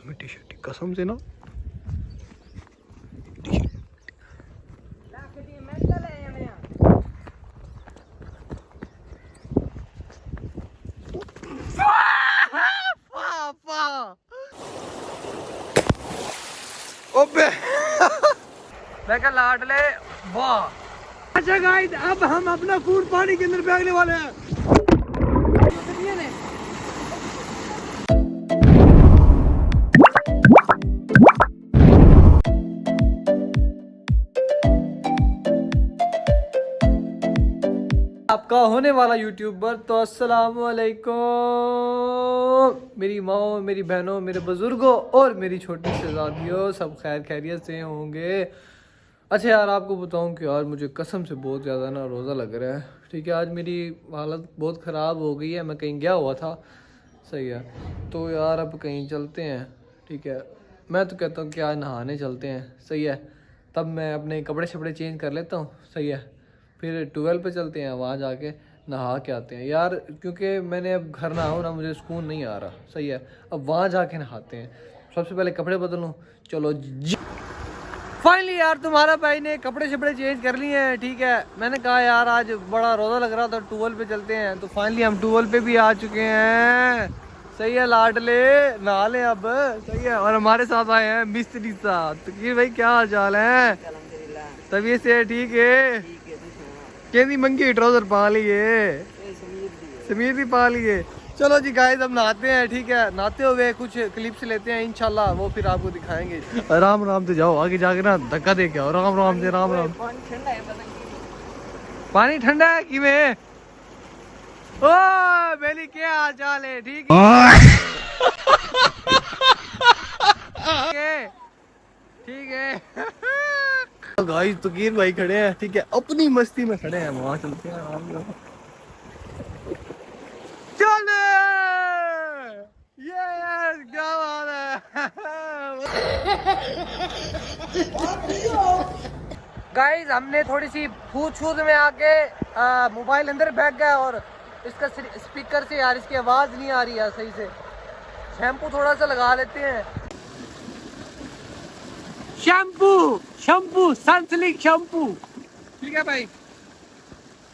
T shirt कसम से ना ओबे मैं क्या लाडले वाह। अच्छा गाइस अब हम अपना फूड पानी के अंदर फेंकने वाले हैं। आपका होने वाला यूट्यूबर। तो अस्सलाम वालेकुम मेरी माओ, मेरी बहनों, मेरे बुजुर्गों और मेरी छोटी शहजादियों, सब खैर खैरियत से होंगे। अच्छा यार आपको बताऊं कि यार मुझे कसम से बहुत ज़्यादा ना रोज़ा लग रहा है। ठीक है, आज मेरी हालत बहुत ख़राब हो गई है। मैं कहीं गया हुआ था, सही है, तो यार अब कहीं चलते हैं। ठीक है, मैं तो कहता हूँ कि आज नहाने चलते हैं, सही है। तब मैं अपने कपड़े शपड़े चेंज कर लेता हूँ, सही है, फिर 12 पे चलते हैं, वहाँ जाके नहा के आते हैं यार। क्योंकि मैंने अब घर नहाऊँ ना, मुझे सुकून नहीं आ रहा, सही है। अब वहाँ जाके नहाते हैं। सबसे पहले कपड़े बदलूँ, चलो जी। फाइनली यार तुम्हारा भाई ने कपड़े शपड़े चेंज कर लिए हैं। ठीक है, मैंने कहा यार आज बड़ा रोज़ा लग रहा था, 12 पे चलते हैं। तो फाइनली हम 12 पे भी आ चुके हैं, सही है लाडले, नहा ले अब, सही है। और हमारे साथ आए हैं मिस्त्री साहब। तकीर भाई क्या हाल चाल है? तबीयत से ठीक है? कहनी मंगी ट्राउजर पा लिए, समीर भी पा लिए। चलो जी गाइस अब नहाते हैं। ठीक है, नहाते हुए कुछ क्लिप्स लेते हैं इंशाल्लाह, वो फिर आपको दिखाएंगे। आराम आराम से जाओ, आगे जाके ना धक्का दे के आओ, राम राम से, राम राम। पानी ठंडा है कि में? ओ बेली क्या हाल चाल है? ठीक है ठीक है। गाइस तकीर भाई खड़े हैं, ठीक है, अपनी मस्ती में खड़े हैं। वहां चलते हैं आराम से। चले ये क्या बात है। गाइस हमने थोड़ी सी फूट छूत में आके मोबाइल अंदर बैठ गया और इसका स्पीकर से यार इसकी आवाज़ नहीं आ रही है सही से। शैम्पू थोड़ा सा लगा लेते हैं। शैम्पू शैम्पू सनसिल्क शैम्पू, ठीक है भाई,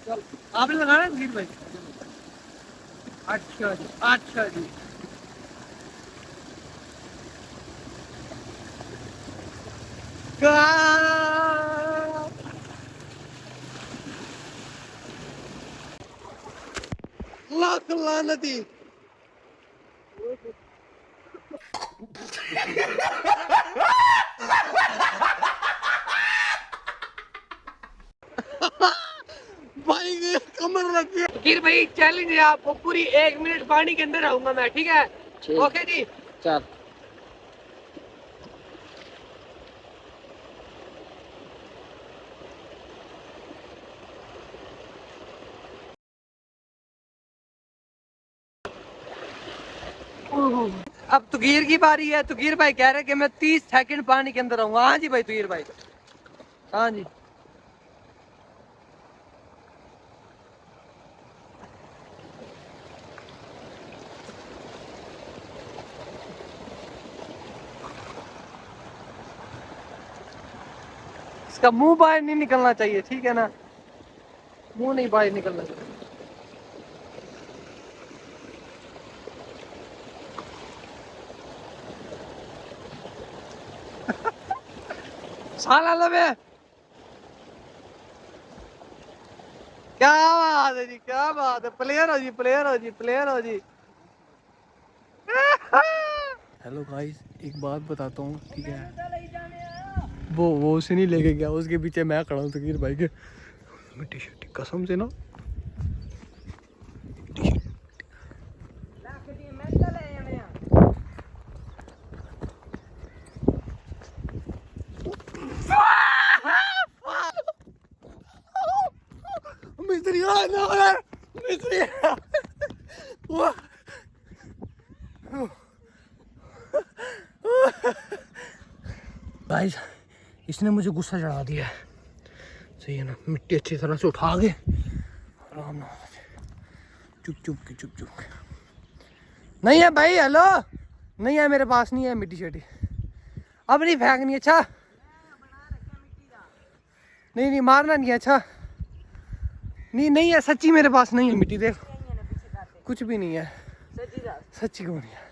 चल आपने लगाना है भाई? अच्छा जी, अच्छा जी। लाख लानती। भाई कमर लगी है। फकीर भाई चैलेंज है आपको, पूरी 1 मिनट पानी के अंदर रहूंगा मैं, ठीक है? ओके जी, चल। अब तुगीर की बारी है। तुगीर भाई कह रहे कि मैं 30 सेकंड पानी के अंदर रहूंगा। हाँ जी भाई तुगीर भाई, हाँ जी। इसका मुंह बाहर नहीं निकलना चाहिए, ठीक है ना? मुंह नहीं बाहर निकलना चाहिए। साला लबे क्या बात है जी, क्या बात है। प्लेयर हो जी, प्लेयर हो जी, प्लेयर हो जी। हेलो गाइस, एक बात बताता हूँ, ठीक है? वो उसे नहीं लेके गया, उसके पीछे मैं खड़ा हूँ तकीर भाई के। टी शर्ट कसम से ना मिस्त्री मिस्त्री। गाइस इसने मुझे गुस्सा चढ़ा दिया है, सही है ना? मिट्टी अच्छी तरह से उठा के आराम से चुप चुप के, चुप चुप के। नहीं है भाई, हेलो नहीं है मेरे पास, नहीं है मिट्टी शेटी। अब नहीं फेंकनी, अच्छा नहीं नहीं मारना नहीं है, अच्छा नहीं नहीं है सच्ची, मेरे पास नहीं है मिट्टी, देख कुछ भी नहीं है सच्ची क्यों नहीं है।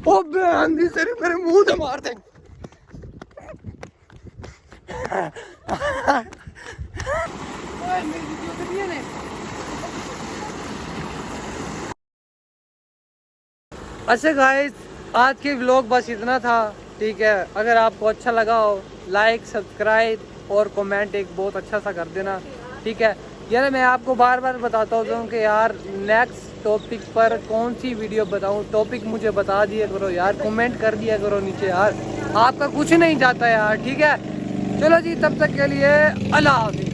ओ बहन तेरे मेरे मुंह से मार दे। अच्छा गाइस, आज के व्लॉग बस इतना था, ठीक है। अगर आपको अच्छा लगा हो लाइक सब्सक्राइब और कमेंट एक बहुत अच्छा सा कर देना, ठीक है। यार मैं आपको बार बार बताता हूँ कि यार नेक्स्ट टॉपिक पर कौन सी वीडियो बताऊँ, टॉपिक मुझे बता दिया करो यार, कमेंट कर दिया करो नीचे यार, आपका कुछ नहीं जाता यार, ठीक है। चलो जी, तब तक के लिए अल्लाह हाफिज़।